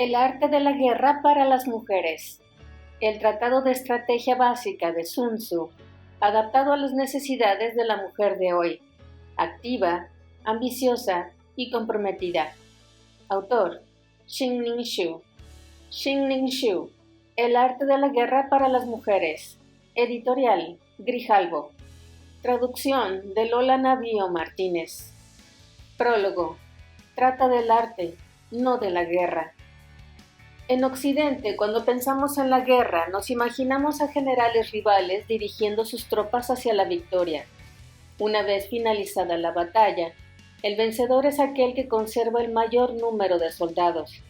El arte de la guerra para las mujeres. El tratado de estrategia básica de Sun Tzu, adaptado a las necesidades de la mujer de hoy, activa, ambiciosa y comprometida. Autor: Xingning Xu. Xingning Xu. El arte de la guerra para las mujeres. Editorial: Grijalbo. Traducción de Lola Navío Martínez. Prólogo. Trata del arte, no de la guerra. En Occidente, cuando pensamos en la guerra, nos imaginamos a generales rivales dirigiendo sus tropas hacia la victoria. Una vez finalizada la batalla, el vencedor es aquel que conserva el mayor número de soldados.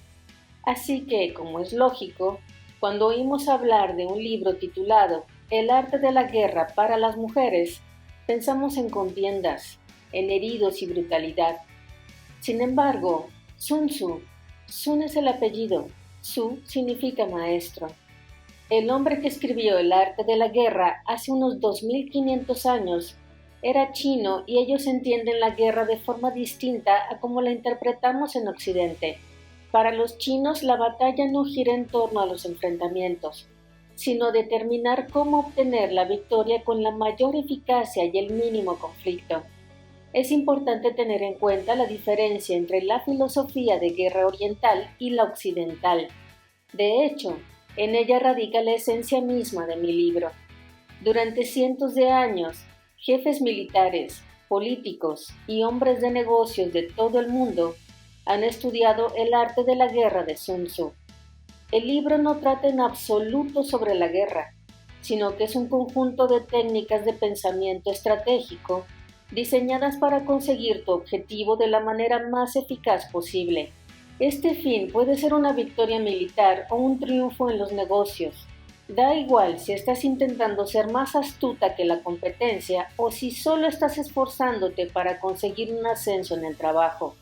Así que, como es lógico, cuando oímos hablar de un libro titulado El arte de la guerra para las mujeres, pensamos en contiendas, en heridos y brutalidad. Sin embargo, Sun Tzu, Sun es el apellido, Tzu significa maestro. El hombre que escribió El arte de la guerra hace unos 2500 años era chino y ellos entienden la guerra de forma distinta a como la interpretamos en Occidente. Para los chinos la batalla no gira en torno a los enfrentamientos, sino determinar cómo obtener la victoria con la mayor eficacia y el mínimo conflicto. Es importante tener en cuenta la diferencia entre la filosofía de guerra oriental y la occidental. De hecho, en ella radica la esencia misma de mi libro. Durante cientos de años, jefes militares, políticos y hombres de negocios de todo el mundo han estudiado el arte de la guerra de Sun Tzu. El libro no trata en absoluto sobre la guerra, sino que es un conjunto de técnicas de pensamiento estratégico diseñadas para conseguir tu objetivo de la manera más eficaz posible. Este fin puede ser una victoria militar o un triunfo en los negocios. Da igual si estás intentando ser más astuta que la competencia o si solo estás esforzándote para conseguir un ascenso en el trabajo.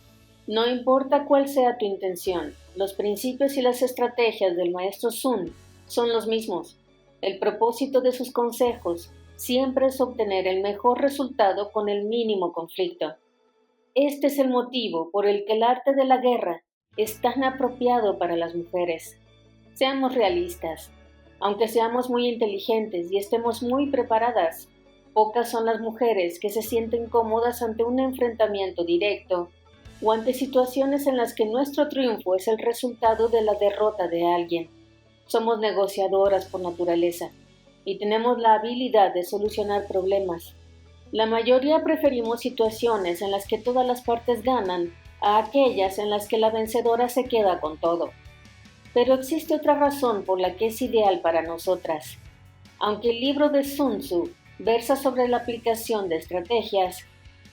No importa cuál sea tu intención, los principios y las estrategias del maestro Sun son los mismos. El propósito de sus consejos siempre es obtener el mejor resultado con el mínimo conflicto. Este es el motivo por el que el arte de la guerra es tan apropiado para las mujeres. Seamos realistas. Aunque seamos muy inteligentes y estemos muy preparadas, pocas son las mujeres que se sienten cómodas ante un enfrentamiento directo o ante situaciones en las que nuestro triunfo es el resultado de la derrota de alguien. Somos negociadoras por naturaleza y tenemos la habilidad de solucionar problemas. La mayoría preferimos situaciones en las que todas las partes ganan a aquellas en las que la vencedora se queda con todo. Pero existe otra razón por la que es ideal para nosotras. Aunque el libro de Sun Tzu versa sobre la aplicación de estrategias,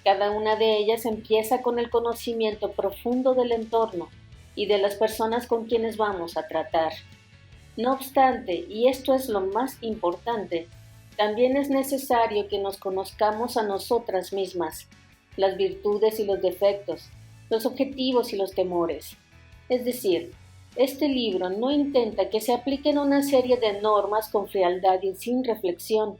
cada una de ellas empieza con el conocimiento profundo del entorno y de las personas con quienes vamos a tratar. No obstante, y esto es lo más importante, también es necesario que nos conozcamos a nosotras mismas, las virtudes y los defectos, los objetivos y los temores. Es decir, este libro no intenta que se apliquen una serie de normas con frialdad y sin reflexión,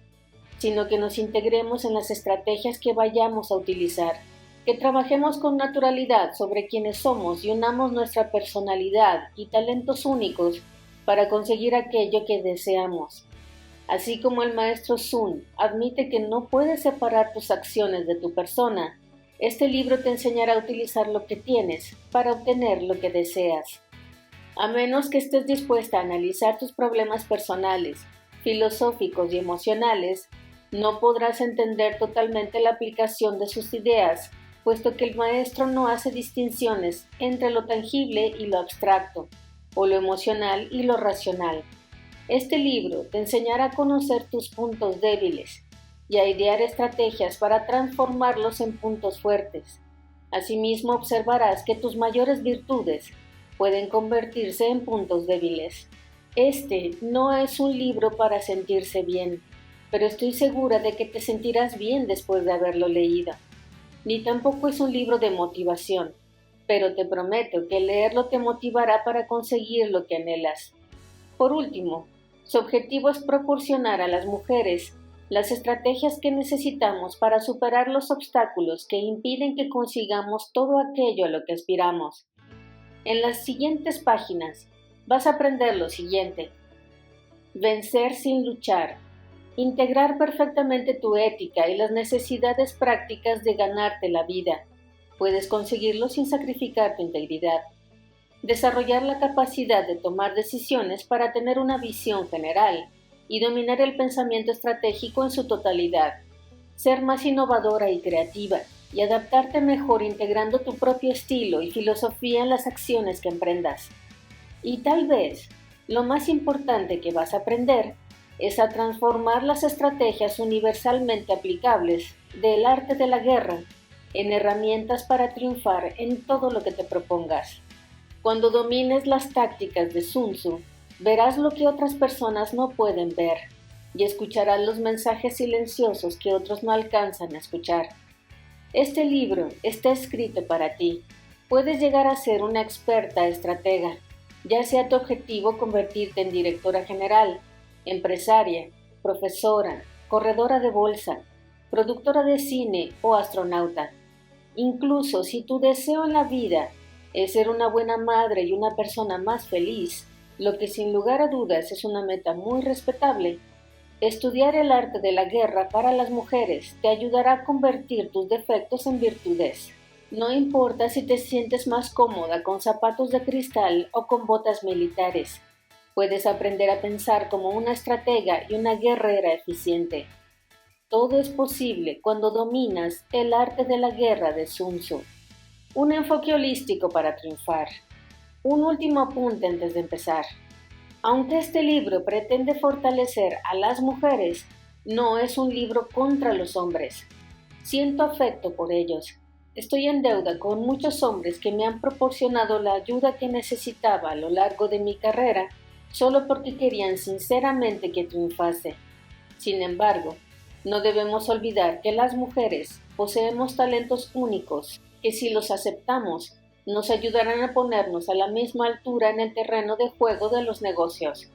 sino que nos integremos en las estrategias que vayamos a utilizar, que trabajemos con naturalidad sobre quienes somos y unamos nuestra personalidad y talentos únicos para conseguir aquello que deseamos. Así como el maestro Sun admite que no puedes separar tus acciones de tu persona, este libro te enseñará a utilizar lo que tienes para obtener lo que deseas. A menos que estés dispuesta a analizar tus problemas personales, filosóficos y emocionales, no podrás entender totalmente la aplicación de sus ideas, puesto que el maestro no hace distinciones entre lo tangible y lo abstracto, o lo emocional y lo racional. Este libro te enseñará a conocer tus puntos débiles y a idear estrategias para transformarlos en puntos fuertes. Asimismo, observarás que tus mayores virtudes pueden convertirse en puntos débiles. Este no es un libro para sentirse bien, pero estoy segura de que te sentirás bien después de haberlo leído. Ni tampoco es un libro de motivación, pero te prometo que leerlo te motivará para conseguir lo que anhelas. Por último, su objetivo es proporcionar a las mujeres las estrategias que necesitamos para superar los obstáculos que impiden que consigamos todo aquello a lo que aspiramos. En las siguientes páginas vas a aprender lo siguiente: vencer sin luchar, integrar perfectamente tu ética y las necesidades prácticas de ganarte la vida. Puedes conseguirlo sin sacrificar tu integridad. Desarrollar la capacidad de tomar decisiones para tener una visión general y dominar el pensamiento estratégico en su totalidad. Ser más innovadora y creativa y adaptarte mejor integrando tu propio estilo y filosofía en las acciones que emprendas. Y tal vez, lo más importante que vas a aprender es a transformar las estrategias universalmente aplicables del arte de la guerra en herramientas para triunfar en todo lo que te propongas. Cuando domines las tácticas de Sun Tzu, verás lo que otras personas no pueden ver y escucharás los mensajes silenciosos que otros no alcanzan a escuchar. Este libro está escrito para ti. Puedes llegar a ser una experta estratega, ya sea tu objetivo convertirte en directora general, empresaria, profesora, corredora de bolsa, productora de cine o astronauta. Incluso si tu deseo en la vida es ser una buena madre y una persona más feliz, lo que sin lugar a dudas es una meta muy respetable, estudiar el arte de la guerra para las mujeres te ayudará a convertir tus defectos en virtudes. No importa si te sientes más cómoda con zapatos de cristal o con botas militares, puedes aprender a pensar como una estratega y una guerrera eficiente. Todo es posible cuando dominas el arte de la guerra de Sun Tzu. Un enfoque holístico para triunfar. Un último apunte antes de empezar. Aunque este libro pretende fortalecer a las mujeres, no es un libro contra los hombres. Siento afecto por ellos. Estoy en deuda con muchos hombres que me han proporcionado la ayuda que necesitaba a lo largo de mi carrera, solo porque querían sinceramente que triunfase. Sin embargo, no debemos olvidar que las mujeres poseemos talentos únicos que, si los aceptamos, nos ayudarán a ponernos a la misma altura en el terreno de juego de los negocios.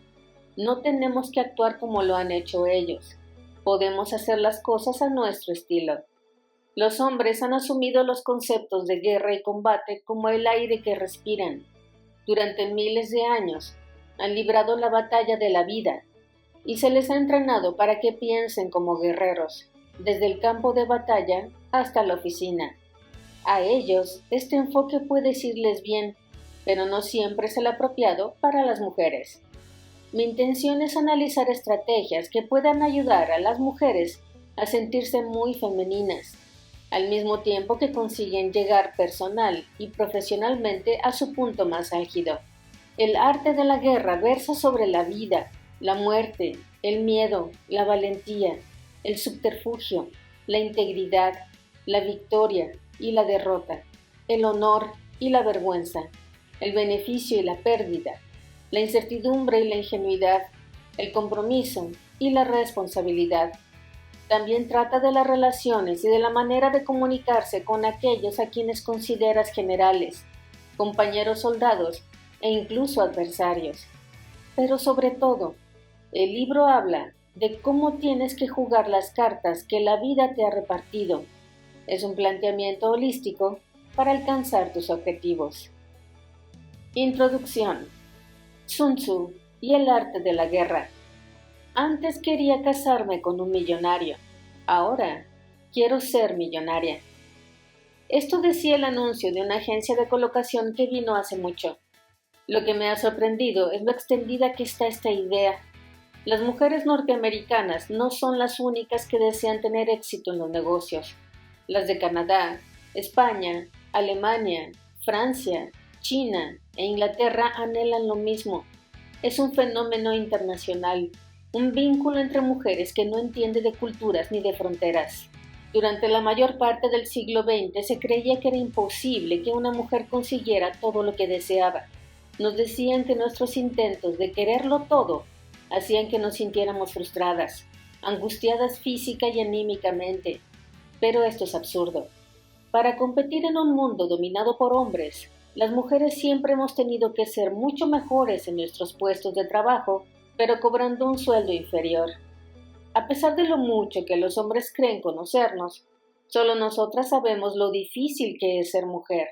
No tenemos que actuar como lo han hecho ellos. Podemos hacer las cosas a nuestro estilo. Los hombres han asumido los conceptos de guerra y combate como el aire que respiran. Durante miles de años han librado la batalla de la vida y se les ha entrenado para que piensen como guerreros, desde el campo de batalla hasta la oficina. A ellos, este enfoque puede irles bien, pero no siempre es el apropiado para las mujeres. Mi intención es analizar estrategias que puedan ayudar a las mujeres a sentirse muy femeninas, al mismo tiempo que consiguen llegar personal y profesionalmente a su punto más álgido. El arte de la guerra versa sobre la vida, la muerte, el miedo, la valentía, el subterfugio, la integridad, la victoria y la derrota, el honor y la vergüenza, el beneficio y la pérdida, la incertidumbre y la ingenuidad, el compromiso y la responsabilidad. También trata de las relaciones y de la manera de comunicarse con aquellos a quienes consideras generales, compañeros soldados e incluso adversarios. Pero sobre todo, el libro habla de cómo tienes que jugar las cartas que la vida te ha repartido. Es un planteamiento holístico para alcanzar tus objetivos. Introducción. Sun Tzu y el arte de la guerra. Antes quería casarme con un millonario. Ahora quiero ser millonaria. Esto decía el anuncio de una agencia de colocación que vino hace mucho. Lo que me ha sorprendido es lo extendida que está esta idea. Las mujeres norteamericanas no son las únicas que desean tener éxito en los negocios. Las de Canadá, España, Alemania, Francia, China e Inglaterra anhelan lo mismo. Es un fenómeno internacional, un vínculo entre mujeres que no entiende de culturas ni de fronteras. Durante la mayor parte del siglo XX se creía que era imposible que una mujer consiguiera todo lo que deseaba. Nos decían que nuestros intentos de quererlo todo hacían que nos sintiéramos frustradas, angustiadas física y anímicamente. Pero esto es absurdo. Para competir en un mundo dominado por hombres, las mujeres siempre hemos tenido que ser mucho mejores en nuestros puestos de trabajo, pero cobrando un sueldo inferior. A pesar de lo mucho que los hombres creen conocernos, solo nosotras sabemos lo difícil que es ser mujer.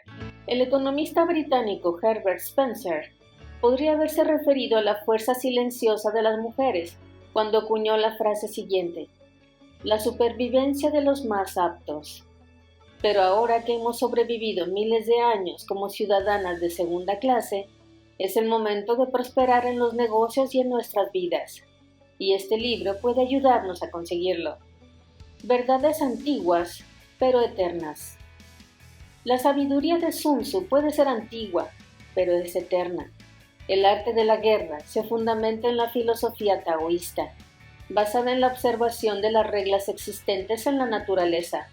El economista británico Herbert Spencer podría haberse referido a la fuerza silenciosa de las mujeres cuando acuñó la frase siguiente: la supervivencia de los más aptos. Pero ahora que hemos sobrevivido miles de años como ciudadanas de segunda clase, es el momento de prosperar en los negocios y en nuestras vidas. Y este libro puede ayudarnos a conseguirlo. Verdades antiguas, pero eternas. La sabiduría de Sun Tzu puede ser antigua, pero es eterna. El arte de la guerra se fundamenta en la filosofía taoísta, basada en la observación de las reglas existentes en la naturaleza.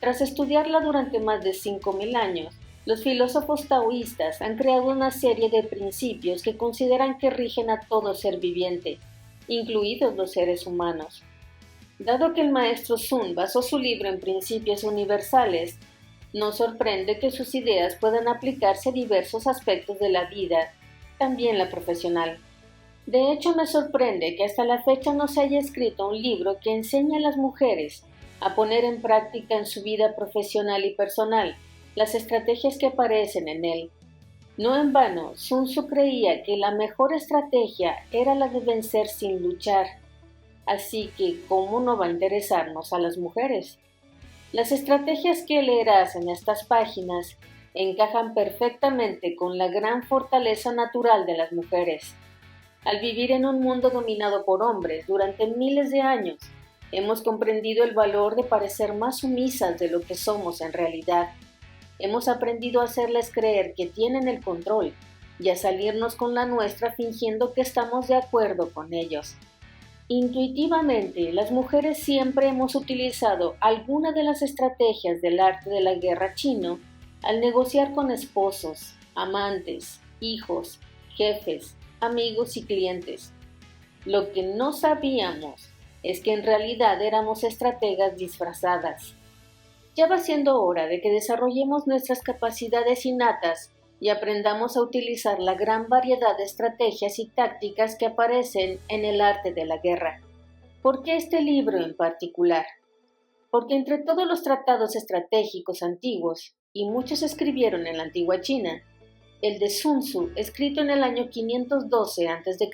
Tras estudiarla durante más de 5.000 años, los filósofos taoístas han creado una serie de principios que consideran que rigen a todo ser viviente, incluidos los seres humanos. Dado que el maestro Sun basó su libro en principios universales, no sorprende que sus ideas puedan aplicarse a diversos aspectos de la vida, también la profesional. De hecho, me sorprende que hasta la fecha no se haya escrito un libro que enseñe a las mujeres a poner en práctica en su vida profesional y personal las estrategias que aparecen en él. No en vano, Sun Tzu creía que la mejor estrategia era la de vencer sin luchar. Así que, ¿cómo no va a interesarnos a las mujeres? Las estrategias que leerás en estas páginas encajan perfectamente con la gran fortaleza natural de las mujeres. Al vivir en un mundo dominado por hombres durante miles de años, hemos comprendido el valor de parecer más sumisas de lo que somos en realidad. Hemos aprendido a hacerles creer que tienen el control y a salirnos con la nuestra fingiendo que estamos de acuerdo con ellos. Intuitivamente, las mujeres siempre hemos utilizado alguna de las estrategias del arte de la guerra chino al negociar con esposos, amantes, hijos, jefes, amigos y clientes. Lo que no sabíamos es que en realidad éramos estrategas disfrazadas. Ya va siendo hora de que desarrollemos nuestras capacidades innatas y aprendamos a utilizar la gran variedad de estrategias y tácticas que aparecen en el arte de la guerra. ¿Por qué este libro en particular? Porque entre todos los tratados estratégicos antiguos, y muchos se escribieron en la antigua China, el de Sun Tzu, escrito en el año 512 a.C.,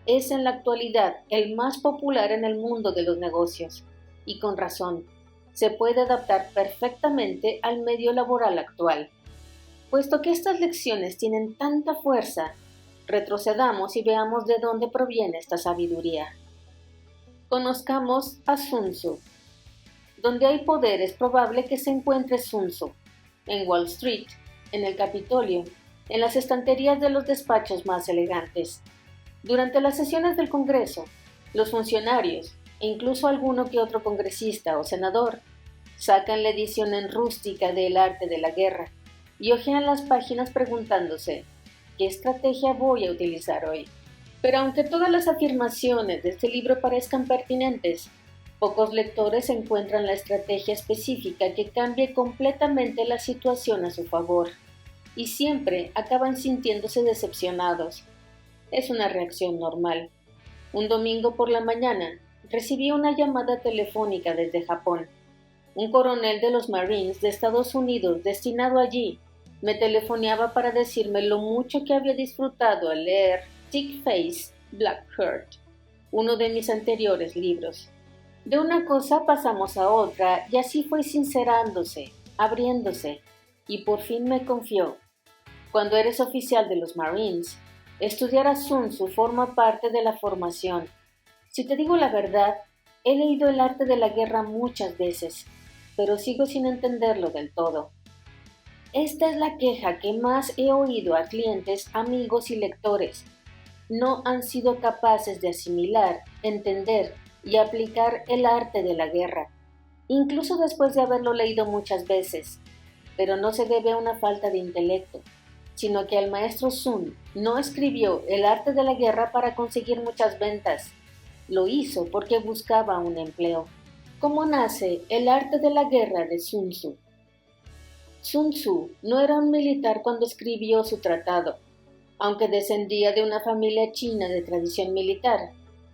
es en la actualidad el más popular en el mundo de los negocios, y con razón, se puede adaptar perfectamente al medio laboral actual. Puesto que estas lecciones tienen tanta fuerza, retrocedamos y veamos de dónde proviene esta sabiduría. Conozcamos a Sun Tzu. Donde hay poder es probable que se encuentre Sun Tzu, en Wall Street, en el Capitolio, en las estanterías de los despachos más elegantes. Durante las sesiones del Congreso, los funcionarios, e incluso alguno que otro congresista o senador, sacan la edición en rústica del arte de la guerra y hojean las páginas preguntándose, ¿qué estrategia voy a utilizar hoy? Pero aunque todas las afirmaciones de este libro parezcan pertinentes, pocos lectores encuentran la estrategia específica que cambie completamente la situación a su favor, y siempre acaban sintiéndose decepcionados. Es una reacción normal. Un domingo por la mañana, recibí una llamada telefónica desde Japón. Un coronel de los Marines de Estados Unidos destinado allí me telefoneaba para decirme lo mucho que había disfrutado al leer Thick Face, Black Heart, uno de mis anteriores libros. De una cosa pasamos a otra y así fue sincerándose, abriéndose, y por fin me confió. Cuando eres oficial de los Marines, estudiar a Sun Tzu forma parte de la formación. Si te digo la verdad, he leído el arte de la guerra muchas veces, pero sigo sin entenderlo del todo. Esta es la queja que más he oído a clientes, amigos y lectores. No han sido capaces de asimilar, entender y aplicar el arte de la guerra, incluso después de haberlo leído muchas veces. Pero no se debe a una falta de intelecto, sino que el maestro Sun no escribió el arte de la guerra para conseguir muchas ventas. Lo hizo porque buscaba un empleo. ¿Cómo nace el arte de la guerra de Sun Tzu? Sun Tzu no era un militar cuando escribió su tratado. Aunque descendía de una familia china de tradición militar,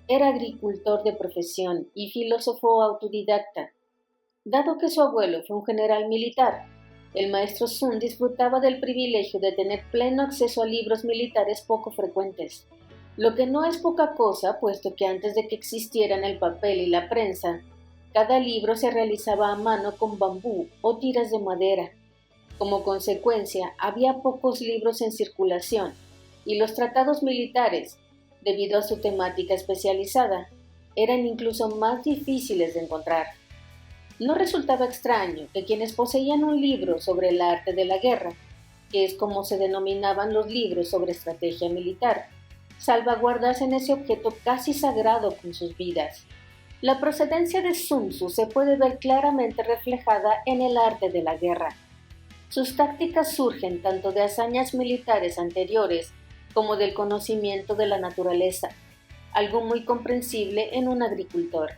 era agricultor de profesión y filósofo autodidacta. Dado que su abuelo fue un general militar, El maestro Sun disfrutaba del privilegio de tener pleno acceso a libros militares poco frecuentes, lo que no es poca cosa, puesto que antes de que existieran el papel y la prensa, cada libro se realizaba a mano con bambú o tiras de madera. Como consecuencia, había pocos libros en circulación, y los tratados militares, debido a su temática especializada, eran incluso más difíciles de encontrar. No resultaba extraño que quienes poseían un libro sobre el arte de la guerra, que es como se denominaban los libros sobre estrategia militar, salvaguardasen ese objeto casi sagrado con sus vidas. La procedencia de Sun Tzu se puede ver claramente reflejada en el arte de la guerra. Sus tácticas surgen tanto de hazañas militares anteriores como del conocimiento de la naturaleza, algo muy comprensible en un agricultor.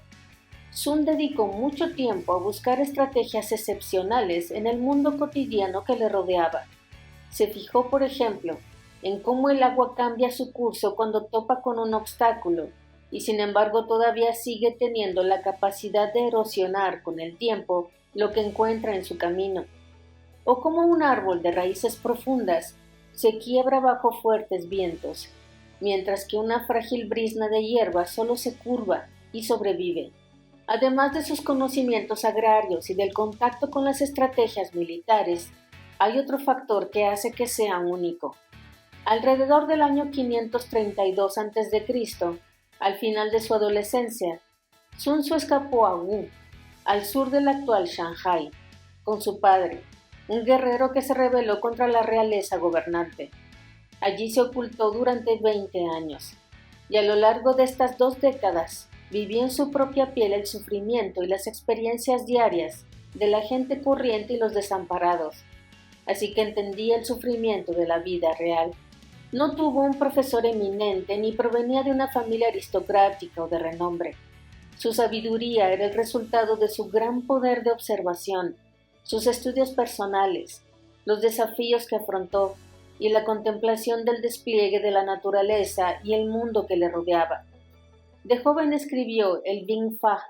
Sun dedicó mucho tiempo a buscar estrategias excepcionales en el mundo cotidiano que le rodeaba. Se fijó, por ejemplo, en cómo el agua cambia su curso cuando topa con un obstáculo y sin embargo todavía sigue teniendo la capacidad de erosionar con el tiempo lo que encuentra en su camino. O cómo un árbol de raíces profundas se quiebra bajo fuertes vientos, mientras que una frágil brizna de hierba solo se curva y sobrevive. Además de sus conocimientos agrarios y del contacto con las estrategias militares, hay otro factor que hace que sea único. Alrededor del año 532 a.C., al final de su adolescencia, Sun Tzu escapó a Wu, al sur del actual Shanghái, con su padre, un guerrero que se rebeló contra la realeza gobernante. Allí se ocultó durante 20 años, y a lo largo de estas 2 décadas vivió en su propia piel el sufrimiento y las experiencias diarias de la gente corriente y los desamparados, así que entendía el sufrimiento de la vida real. No tuvo un profesor eminente ni provenía de una familia aristocrática o de renombre. Su sabiduría era el resultado de su gran poder de observación, sus estudios personales, los desafíos que afrontó y la contemplación del despliegue de la naturaleza y el mundo que le rodeaba. De joven escribió el Bing Fa.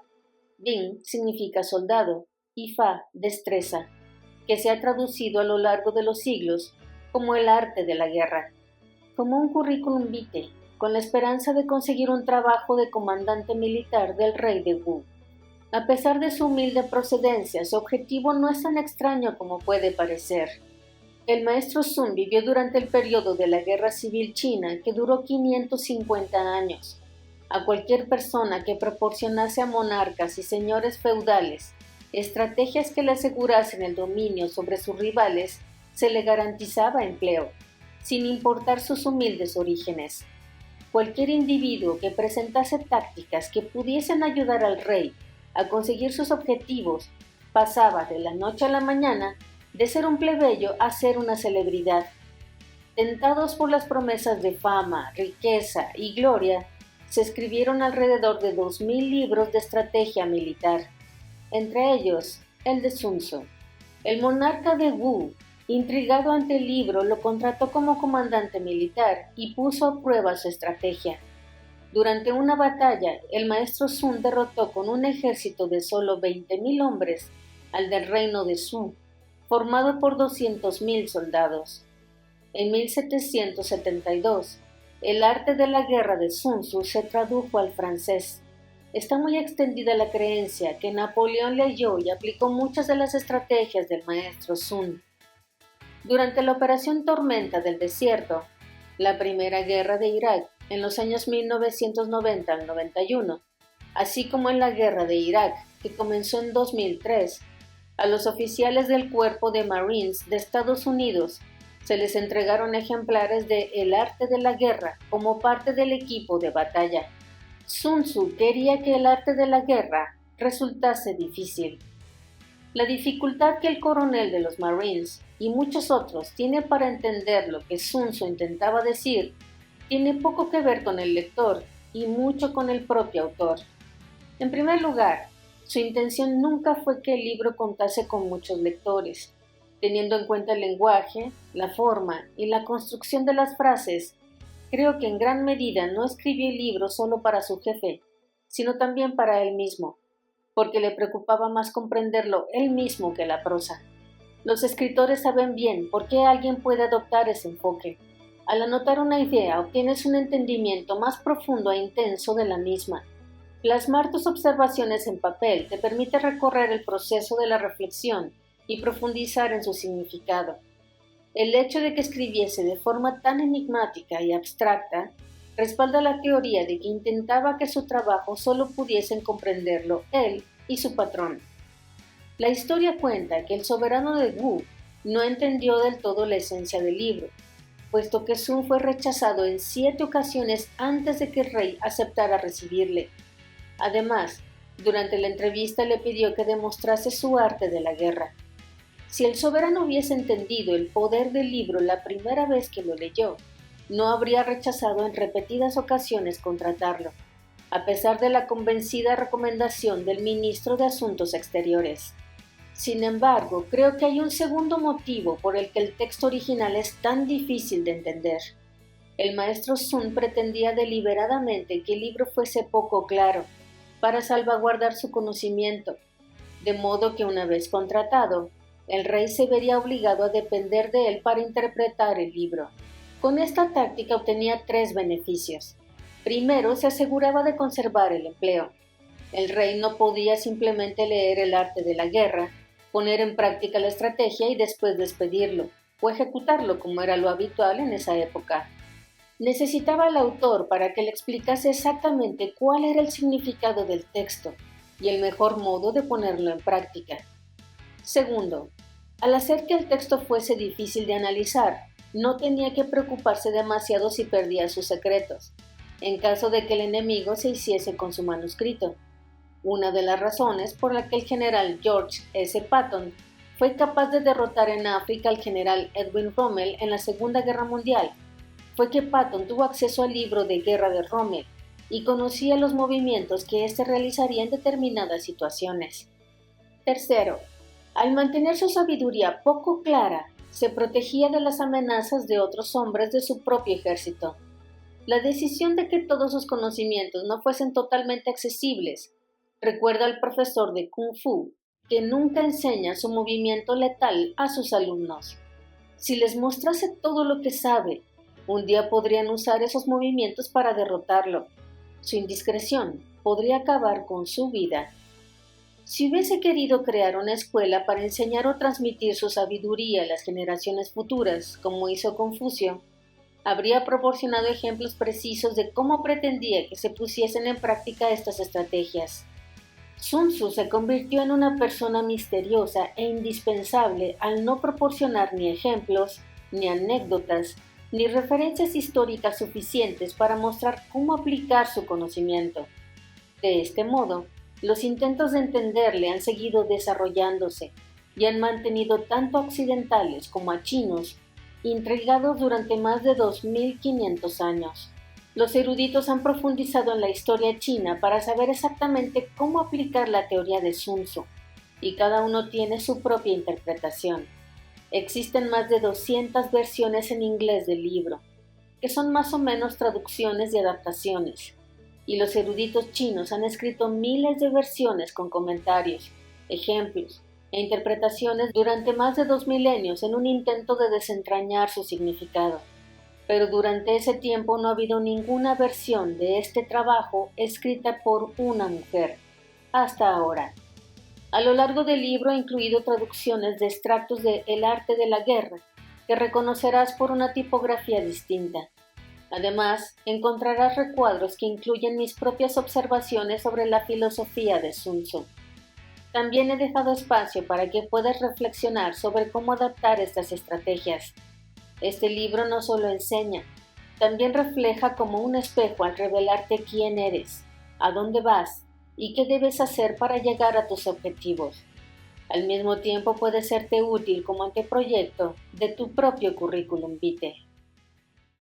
Bing significa soldado y Fa, destreza, que se ha traducido a lo largo de los siglos como el arte de la guerra, como un currículum vitae, con la esperanza de conseguir un trabajo de comandante militar del rey de Wu. A pesar de su humilde procedencia, su objetivo no es tan extraño como puede parecer. El maestro Sun vivió durante el periodo de la Guerra Civil China, que duró 550 años. A cualquier persona que proporcionase a monarcas y señores feudales estrategias que le asegurasen el dominio sobre sus rivales, se le garantizaba empleo, sin importar sus humildes orígenes. Cualquier individuo que presentase tácticas que pudiesen ayudar al rey a conseguir sus objetivos pasaba de la noche a la mañana de ser un plebeyo a ser una celebridad. Tentados por las promesas de fama, riqueza y gloria, se escribieron alrededor de 2000 libros de estrategia militar, entre ellos el de Sun Tzu. El monarca de Wu, intrigado ante el libro, lo contrató como comandante militar y puso a prueba su estrategia. Durante una batalla, el maestro Sun derrotó con un ejército de solo 20.000 hombres al del reino de Zhou, formado por 200.000 soldados. En 1772, el arte de la guerra de Sun Tzu se tradujo al francés. Está muy extendida la creencia que Napoleón leyó y aplicó muchas de las estrategias del maestro Sun. Durante la Operación Tormenta del Desierto, la Primera Guerra de Irak, en los años 1990 al 91, así como en la Guerra de Irak, que comenzó en 2003, a los oficiales del Cuerpo de Marines de Estados Unidos se les entregaron ejemplares de El arte de la guerra como parte del equipo de batalla. Sun Tzu quería que el arte de la guerra resultase difícil. La dificultad que el coronel de los Marines y muchos otros tienen para entender lo que Sun Tzu intentaba decir tiene poco que ver con el lector y mucho con el propio autor. En primer lugar, su intención nunca fue que el libro contase con muchos lectores. Teniendo en cuenta el lenguaje, la forma y la construcción de las frases, creo que en gran medida no escribió el libro solo para su jefe, sino también para él mismo, porque le preocupaba más comprenderlo él mismo que la prosa. Los escritores saben bien por qué alguien puede adoptar ese enfoque. Al anotar una idea, obtienes un entendimiento más profundo e intenso de la misma. Plasmar tus observaciones en papel te permite recorrer el proceso de la reflexión y profundizar en su significado. El hecho de que escribiese de forma tan enigmática y abstracta respalda la teoría de que intentaba que su trabajo solo pudiesen comprenderlo él y su patrón. La historia cuenta que el soberano de Wu no entendió del todo la esencia del libro, puesto que Sun fue rechazado en 7 ocasiones antes de que el rey aceptara recibirle. Además, durante la entrevista le pidió que demostrase su arte de la guerra. Si el soberano hubiese entendido el poder del libro la primera vez que lo leyó, no habría rechazado en repetidas ocasiones contratarlo, a pesar de la convencida recomendación del ministro de Asuntos Exteriores. Sin embargo, creo que hay un segundo motivo por el que el texto original es tan difícil de entender. El maestro Sun pretendía deliberadamente que el libro fuese poco claro, para salvaguardar su conocimiento, de modo que una vez contratado, el rey se vería obligado a depender de él para interpretar el libro. Con esta táctica obtenía 3 beneficios. Primero, se aseguraba de conservar el empleo. El rey no podía simplemente leer el arte de la guerra, poner en práctica la estrategia y después despedirlo, o ejecutarlo como era lo habitual en esa época. Necesitaba al autor para que le explicase exactamente cuál era el significado del texto y el mejor modo de ponerlo en práctica. Segundo, al hacer que el texto fuese difícil de analizar, no tenía que preocuparse demasiado si perdía sus secretos, en caso de que el enemigo se hiciese con su manuscrito. Una de las razones por la que el general George S. Patton fue capaz de derrotar en África al general Edwin Rommel en la Segunda Guerra Mundial fue que Patton tuvo acceso al libro de guerra de Rommel y conocía los movimientos que éste realizaría en determinadas situaciones. Tercero, al mantener su sabiduría poco clara, se protegía de las amenazas de otros hombres de su propio ejército. La decisión de que todos sus conocimientos no fuesen totalmente accesibles recuerda al profesor de Kung Fu, que nunca enseña su movimiento letal a sus alumnos. Si les mostrase todo lo que sabe, un día podrían usar esos movimientos para derrotarlo. Su indiscreción podría acabar con su vida. Si hubiese querido crear una escuela para enseñar o transmitir su sabiduría a las generaciones futuras, como hizo Confucio, habría proporcionado ejemplos precisos de cómo pretendía que se pusiesen en práctica estas estrategias. Sun Tzu se convirtió en una persona misteriosa e indispensable al no proporcionar ni ejemplos, ni anécdotas, ni referencias históricas suficientes para mostrar cómo aplicar su conocimiento. De este modo, los intentos de entenderle han seguido desarrollándose y han mantenido tanto a occidentales como a chinos intrigados durante más de 2500 años. Los eruditos han profundizado en la historia china para saber exactamente cómo aplicar la teoría de Sun Tzu, y cada uno tiene su propia interpretación. Existen más de 200 versiones en inglés del libro, que son más o menos traducciones y adaptaciones, y los eruditos chinos han escrito miles de versiones con comentarios, ejemplos e interpretaciones durante más de 2 milenios en un intento de desentrañar su significado. Pero durante ese tiempo no ha habido ninguna versión de este trabajo escrita por una mujer, hasta ahora. A lo largo del libro he incluido traducciones de extractos de El arte de la guerra, que reconocerás por una tipografía distinta. Además, encontrarás recuadros que incluyen mis propias observaciones sobre la filosofía de Sun Tzu. También he dejado espacio para que puedas reflexionar sobre cómo adaptar estas estrategias. Este libro no solo enseña, también refleja como un espejo al revelarte quién eres, a dónde vas y qué debes hacer para llegar a tus objetivos. Al mismo tiempo puede serte útil como anteproyecto de tu propio currículum vitae.